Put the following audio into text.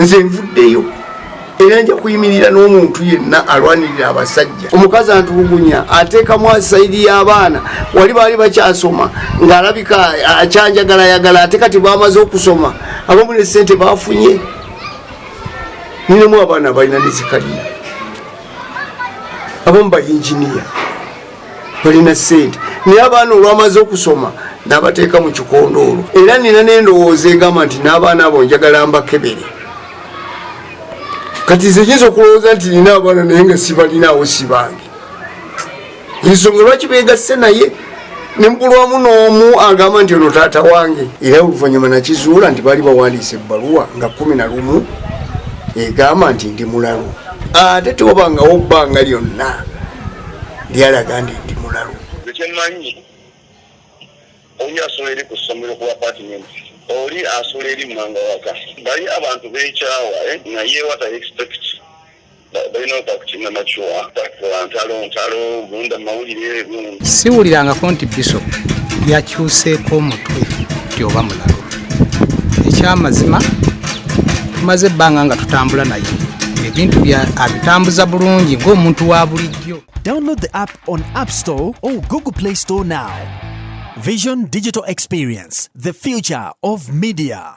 nze nvuddeyo era nja kuyimirira n'omuntu yenna alwanirira abasajja. Omukazi antulugunya ateekamu asaidi y'abaana wali baali bakyasoma ng'alabika akyanjagalayagala ate kati baamaze okusoma abamu ne ssente baafunye. Ninamu abaana balina ne zikalina, abamu bayinjiniya balina ssente, naye abaana olwamaze okusoma n'abateeka mu kikondoolo. Era nina n'endowooza egamba nti n'abaana abo njagala mbakebere. Kati nze nyinza okulowooza nti nina abaana naye nga sibalinaawo sibange. Ensonga lwaki beegasse naye ne mpulwamu n'omu agamba nti ono taata wange. Era oluvannyuma nakizuula nti baali bawandiisa ebbaluwa nga 11 egamba nti ndi mulalu. Ate tewabangawo bbanga lyonna lyalaga nti ndi mulalu. Ekyemanyi oli asobola eri ku ssomero ku apartment, oli asobola eri mumanga waka. Bali abantu beekyawa naye what I expect balina okukiina makyuwa ntalo bunda mawulire. Siwulirangako nti Bisopu yakyuseeko omutwe nti oba mulalu. Ekyamazima tumaze ebbanga nga tutambula naye ebintu abitambuza bulungi ng'omuntu wa bulijjo. Download the app on App Store or Google Play Store now. Vision Digital Experience, the future of media.